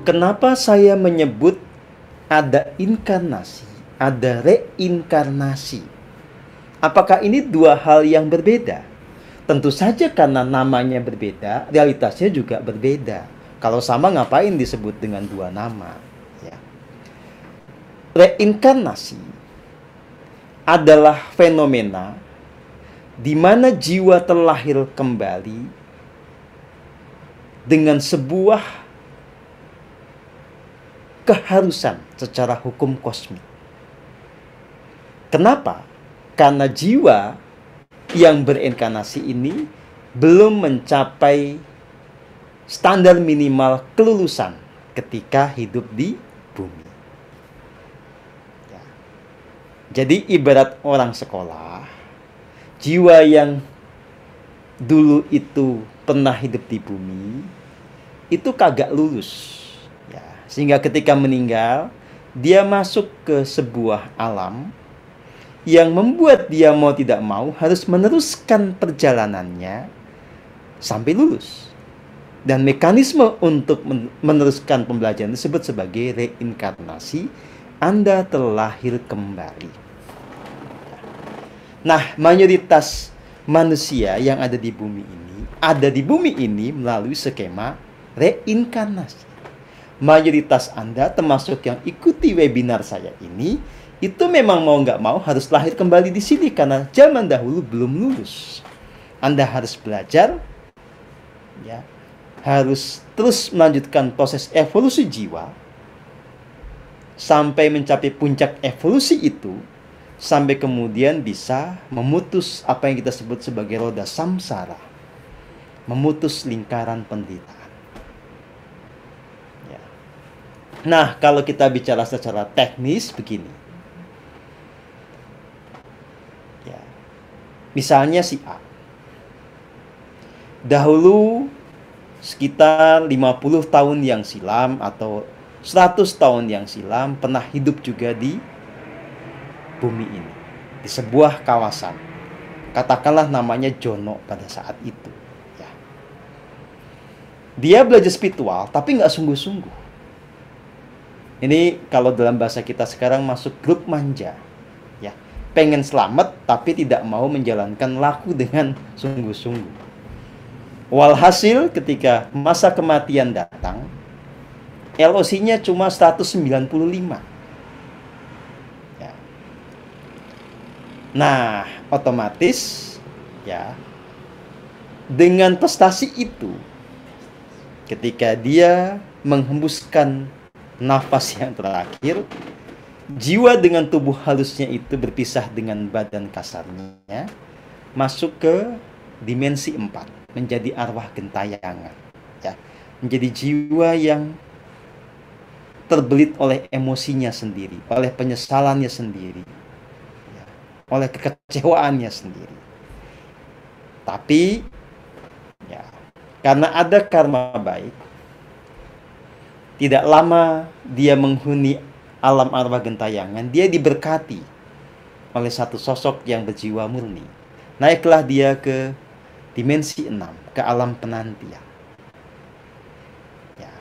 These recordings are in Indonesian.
Kenapa saya menyebut ada inkarnasi, ada reinkarnasi? Apakah ini dua hal yang berbeda? Tentu saja karena namanya berbeda, realitasnya juga berbeda. Kalau sama ngapain disebut dengan dua nama? Ya. Reinkarnasi adalah fenomena di mana jiwa terlahir kembali dengan sebuah keharusan secara hukum kosmik. Kenapa? Karena jiwa yang berinkarnasi ini belum mencapai standar minimal kelulusan ketika hidup di bumi. Ya. Jadi ibarat orang sekolah, jiwa yang dulu itu pernah hidup di bumi, itu kagak lulus. Ya. Sehingga ketika meninggal, dia masuk ke sebuah alam yang membuat dia mau tidak mau harus meneruskan perjalanannya sampai lulus. Dan mekanisme untuk meneruskan pembelajaran disebut sebagai reinkarnasi. Anda terlahir kembali. Nah, mayoritas manusia yang ada di bumi ini melalui skema reinkarnasi. Mayoritas Anda termasuk yang ikuti webinar saya ini, itu memang mau nggak mau harus lahir kembali di sini karena zaman dahulu belum lulus. Anda harus belajar, ya, harus terus melanjutkan proses evolusi jiwa sampai mencapai puncak evolusi itu, sampai kemudian bisa memutus apa yang kita sebut sebagai roda samsara, memutus lingkaran penderitaan. Ya. Nah, kalau kita bicara secara teknis begini. Misalnya si A. Dahulu sekitar 50 tahun yang silam atau 100 tahun yang silam pernah hidup juga di bumi ini. Di sebuah kawasan. Katakanlah namanya Jono pada saat itu. Ya. Dia belajar spiritual tapi nggak sungguh-sungguh. Ini kalau dalam bahasa kita sekarang masuk grup manja. Ya. Pengen selamat tapi tidak mau menjalankan laku dengan sungguh-sungguh. Walhasil ketika masa kematian datang, LOC-nya cuma 195. Ya. Nah, otomatis ya dengan prestasi itu, ketika dia menghembuskan nafas yang terakhir, jiwa dengan tubuh halusnya itu berpisah dengan badan kasarnya, masuk ke dimensi 4, menjadi arwah gentayangan. Ya. Menjadi jiwa yang terbelit oleh emosinya sendiri, oleh penyesalannya sendiri, ya, oleh kekecewaannya sendiri. Tapi, ya, karena ada karma baik, tidak lama dia menghuni alam arwah gentayangan, dia diberkati oleh satu sosok yang berjiwa murni. Naiklah dia ke dimensi 6, ke alam penantian. Ya.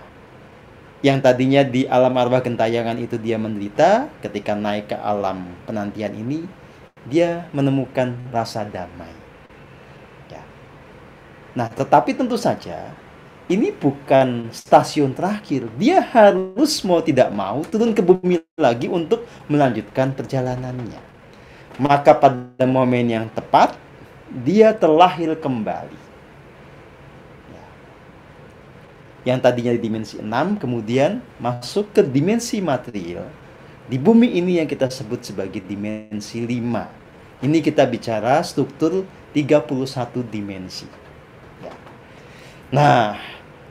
Yang tadinya di alam arwah gentayangan itu dia menderita, ketika naik ke alam penantian ini, dia menemukan rasa damai. Ya. Nah, tetapi tentu saja, ini bukan stasiun terakhir. Dia harus mau tidak mau turun ke bumi lagi untuk melanjutkan perjalanannya. Maka pada momen yang tepat, dia terlahir kembali. Ya. Yang tadinya di dimensi 6, kemudian masuk ke dimensi material. Di bumi ini yang kita sebut sebagai dimensi 5. Ini kita bicara struktur 31 dimensi. Ya. Nah,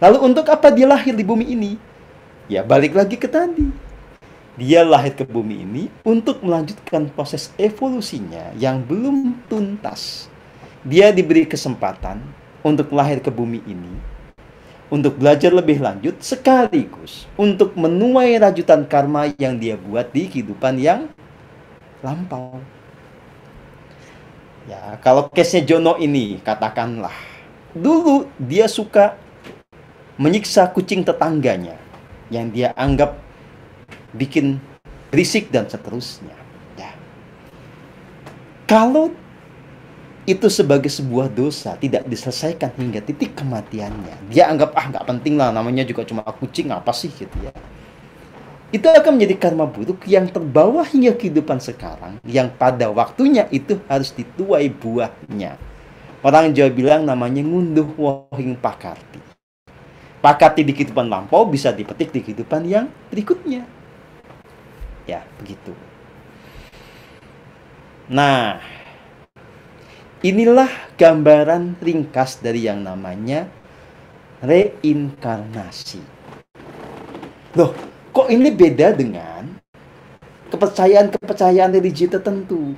lalu untuk apa dia lahir di bumi ini? Ya, balik lagi ke tadi. Dia lahir ke bumi ini untuk melanjutkan proses evolusinya yang belum tuntas. Dia diberi kesempatan untuk lahir ke bumi ini, untuk belajar lebih lanjut, sekaligus untuk menuai rajutan karma yang dia buat di kehidupan yang lampau. Ya, kalau case-nya Jono ini, katakanlah, dulu dia suka menyiksa kucing tetangganya. yang dia anggap bikin berisik dan seterusnya. Ya. Kalau itu sebagai sebuah dosa tidak diselesaikan hingga titik kematiannya, dia anggap nggak penting lah, namanya juga cuma kucing, apa sih gitu ya. Itu akan menjadi karma buruk yang terbawa hingga kehidupan sekarang, yang pada waktunya itu harus dituai buahnya. Orang Jawa bilang namanya ngunduh wohing pakarti. Pakarti di kehidupan lampau bisa dipetik di kehidupan yang berikutnya. Ya, begitu. Nah, inilah gambaran ringkas dari yang namanya reinkarnasi. Loh, kok ini beda dengan kepercayaan-kepercayaan religi tertentu?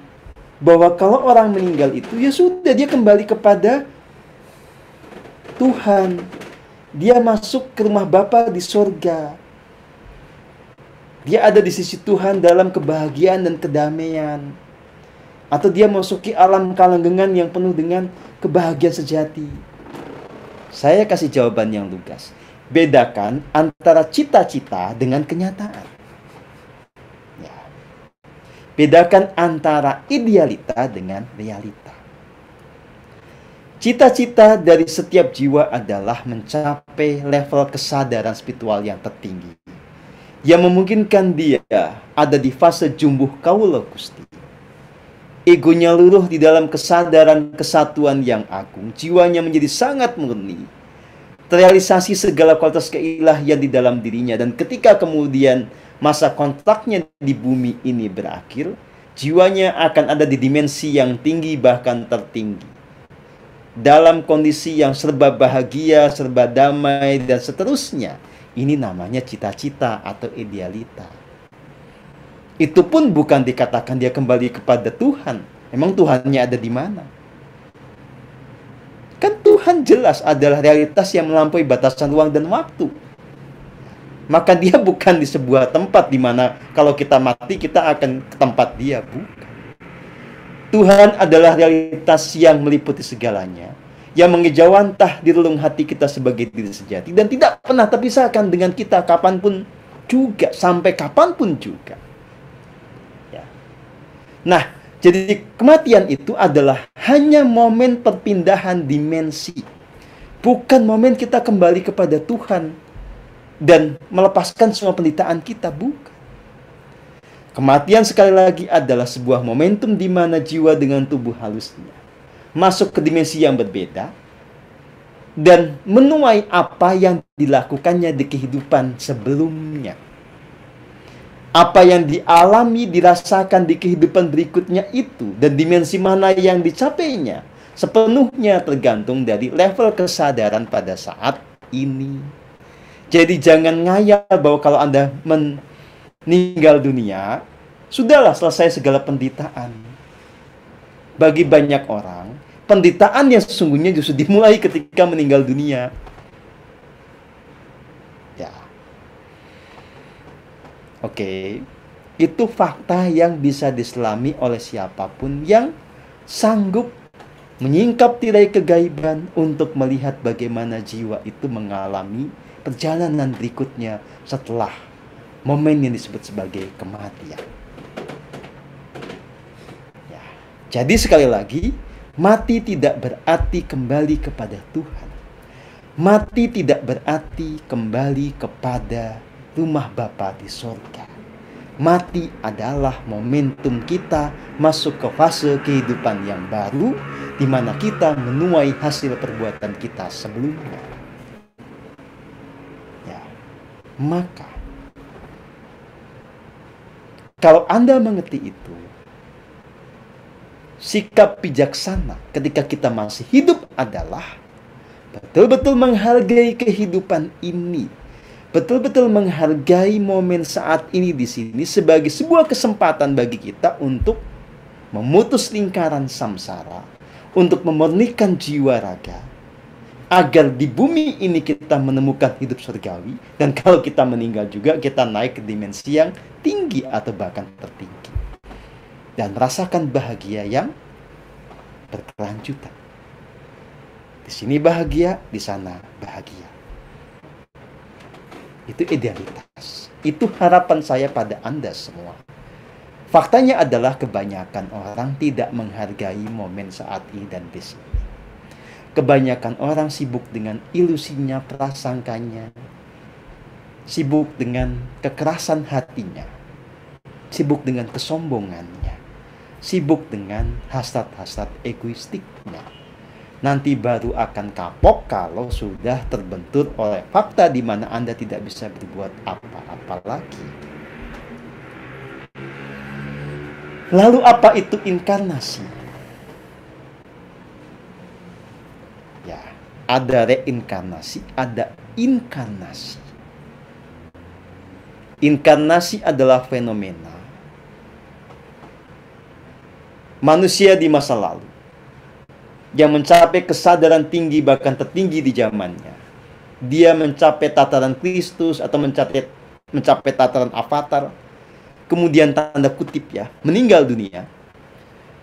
Bahwa kalau orang meninggal itu, ya sudah, dia kembali kepada Tuhan. Dia masuk ke rumah Bapa di sorga. Dia ada di sisi Tuhan dalam kebahagiaan dan kedamaian. Atau dia masuki alam kalanggengan yang penuh dengan kebahagiaan sejati. Saya kasih jawaban yang lugas. Bedakan antara cita-cita dengan kenyataan. Ya. Bedakan antara idealita dengan realita. Cita-cita dari setiap jiwa adalah mencapai level kesadaran spiritual yang tertinggi, yang memungkinkan dia ada di fase jumbuh kaula Gusti. Egonya luruh di dalam kesadaran kesatuan yang agung, jiwanya menjadi sangat murni, terrealisasi segala kualitas keilahian di dalam dirinya, dan ketika kemudian masa kontraknya di bumi ini berakhir, jiwanya akan ada di dimensi yang tinggi, bahkan tertinggi, dalam kondisi yang serba bahagia, serba damai, dan seterusnya. Ini namanya cita-cita atau idealita. Itu pun bukan dikatakan dia kembali kepada Tuhan. Emang Tuhannya ada di mana? Kan Tuhan jelas adalah realitas yang melampaui batasan ruang dan waktu. Maka dia bukan di sebuah tempat di mana kalau kita mati kita akan ke tempat dia. Bukan. Tuhan adalah realitas yang meliputi segalanya, yang mengejawantah di relung hati kita sebagai diri sejati, dan tidak pernah terpisahkan dengan kita kapanpun juga, sampai kapanpun juga. Ya. Nah, jadi kematian itu adalah hanya momen perpindahan dimensi, bukan momen kita kembali kepada Tuhan dan melepaskan semua penderitaan kita, bukan. Kematian sekali lagi adalah sebuah momentum di mana jiwa dengan tubuh halusnya masuk ke dimensi yang berbeda dan menuai apa yang dilakukannya di kehidupan sebelumnya. Apa yang dialami, dirasakan di kehidupan berikutnya itu, dan dimensi mana yang dicapainya, sepenuhnya tergantung dari level kesadaran pada saat ini. Jadi jangan ngayal bahwa kalau Anda meninggal dunia, sudahlah selesai segala penderitaan. Bagi banyak orang, penderitaan yang sesungguhnya justru dimulai ketika meninggal dunia. Ya. Oke. Itu fakta yang bisa diselami oleh siapapun yang sanggup menyingkap tirai kegaiban untuk melihat bagaimana jiwa itu mengalami perjalanan berikutnya setelah momen yang disebut sebagai kematian. Ya. Jadi sekali lagi, mati tidak berarti kembali kepada Tuhan. Mati tidak berarti kembali kepada rumah Bapa di sorga. Mati adalah momentum kita masuk ke fase kehidupan yang baru, di mana kita menuai hasil perbuatan kita sebelumnya. Ya. Maka, kalau Anda mengerti itu, sikap bijaksana ketika kita masih hidup adalah betul-betul menghargai kehidupan ini, betul-betul menghargai momen saat ini di sini sebagai sebuah kesempatan bagi kita untuk memutus lingkaran samsara, untuk memurnikan jiwa raga, agar di bumi ini kita menemukan hidup surgawi, dan kalau kita meninggal juga kita naik ke dimensi yang tinggi atau bahkan tertinggi, dan merasakan bahagia yang berkelanjutan. Di sini bahagia, di sana bahagia. Itu idealitas. Itu harapan saya pada Anda semua. Faktanya adalah kebanyakan orang tidak menghargai momen saat ini dan di sini. Kebanyakan orang sibuk dengan ilusinya, prasangkanya, sibuk dengan kekerasan hatinya, sibuk dengan kesombongannya, sibuk dengan hasrat-hasrat egoistiknya. Nanti baru akan kapok kalau sudah terbentur oleh fakta di mana Anda tidak bisa berbuat apa-apa lagi. Lalu apa itu inkarnasi? Ya, ada reinkarnasi, ada inkarnasi. Inkarnasi adalah fenomena manusia di masa lalu yang mencapai kesadaran tinggi, bahkan tertinggi di zamannya. Dia mencapai tataran Kristus atau mencapai tataran avatar. Kemudian tanda kutip ya, meninggal dunia.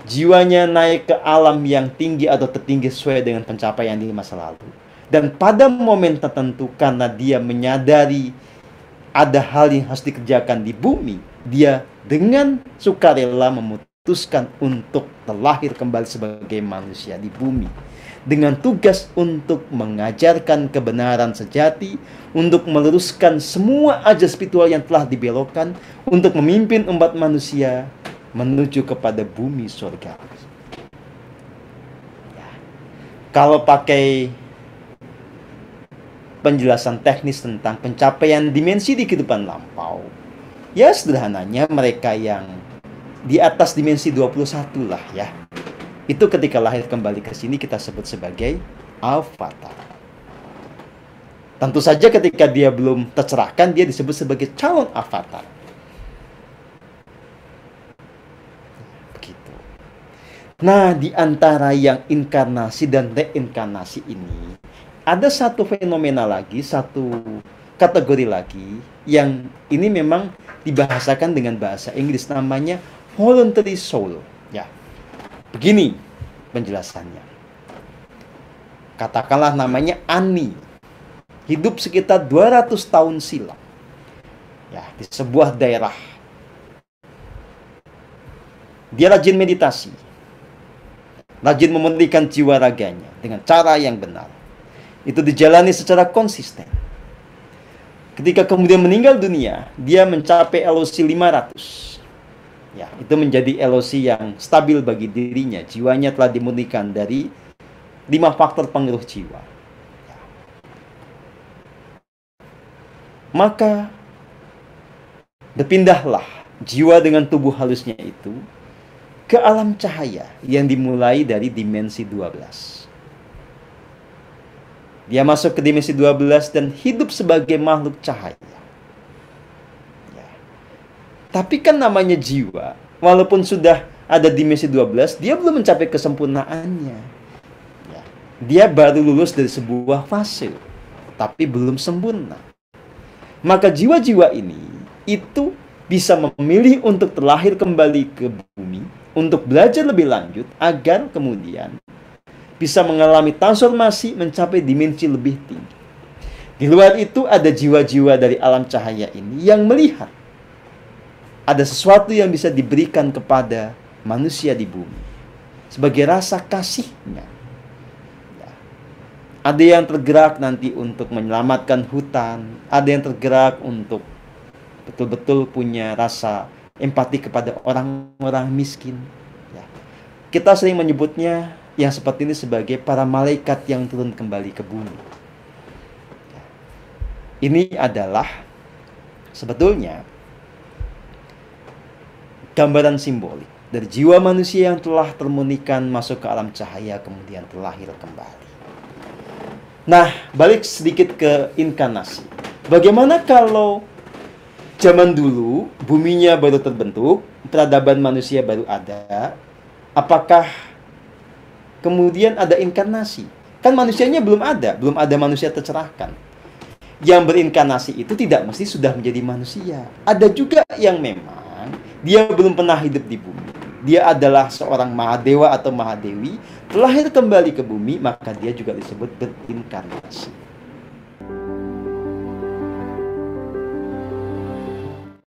Jiwanya naik ke alam yang tinggi atau tertinggi sesuai dengan pencapaian di masa lalu. Dan pada momen tertentu karena dia menyadari ada hal yang harus dikerjakan di bumi, dia dengan sukarela memutuskan untuk terlahir kembali sebagai manusia di bumi, dengan tugas untuk mengajarkan kebenaran sejati, untuk meluruskan semua ajar spiritual yang telah dibelokkan, untuk memimpin umat manusia menuju kepada bumi surga. Ya. Kalau pakai penjelasan teknis tentang pencapaian dimensi di kehidupan lampau, ya sederhananya mereka yang di atas dimensi 21 lah ya. Itu ketika lahir kembali ke sini kita sebut sebagai avatar. Tentu saja ketika dia belum tercerahkan, dia disebut sebagai calon avatar. Begitu. Nah, di antara yang inkarnasi dan reinkarnasi ini, ada satu fenomena lagi, satu kategori lagi, yang ini memang dibahasakan dengan bahasa Inggris, namanya voluntary soul. Ya, begini penjelasannya. Katakanlah namanya Ani, hidup sekitar 200 tahun silam, ya, di sebuah daerah. Dia rajin meditasi, rajin memurnikan jiwa raganya dengan cara yang benar. Itu dijalani secara konsisten. Ketika kemudian meninggal dunia, dia mencapai LOC 500. Ya, itu menjadi LOC yang stabil bagi dirinya. Jiwanya telah dimurnikan dari 5 faktor pengaruh jiwa. Ya. Maka berpindahlah jiwa dengan tubuh halusnya itu ke alam cahaya yang dimulai dari dimensi 12. Dia masuk ke dimensi 12 dan hidup sebagai makhluk cahaya. Ya. Tapi kan namanya jiwa, walaupun sudah ada dimensi 12, dia belum mencapai kesempurnaannya. Ya. Dia baru lulus dari sebuah fase, tapi belum sempurna. Maka jiwa-jiwa ini itu bisa memilih untuk terlahir kembali ke bumi, untuk belajar lebih lanjut, agar kemudian bisa mengalami transformasi mencapai dimensi lebih tinggi. Di luar itu ada jiwa-jiwa dari alam cahaya ini yang melihat ada sesuatu yang bisa diberikan kepada manusia di bumi sebagai rasa kasihnya. Ya. Ada yang tergerak nanti untuk menyelamatkan hutan, ada yang tergerak untuk betul-betul punya rasa empati kepada orang-orang miskin. Ya. Kita sering menyebutnya yang seperti ini sebagai para malaikat yang turun kembali ke bumi. Ini adalah sebetulnya gambaran simbolik dari jiwa manusia yang telah termurnikan masuk ke alam cahaya kemudian terlahir kembali. Nah, balik sedikit ke inkarnasi. Bagaimana kalau zaman dulu buminya baru terbentuk, peradaban manusia baru ada, apakah kemudian ada inkarnasi? Kan manusianya belum ada manusia tercerahkan. Yang berinkarnasi itu tidak mesti sudah menjadi manusia. Ada juga yang memang dia belum pernah hidup di bumi. Dia adalah seorang mahadewa atau mahadewi, terlahir kembali ke bumi, maka dia juga disebut berinkarnasi.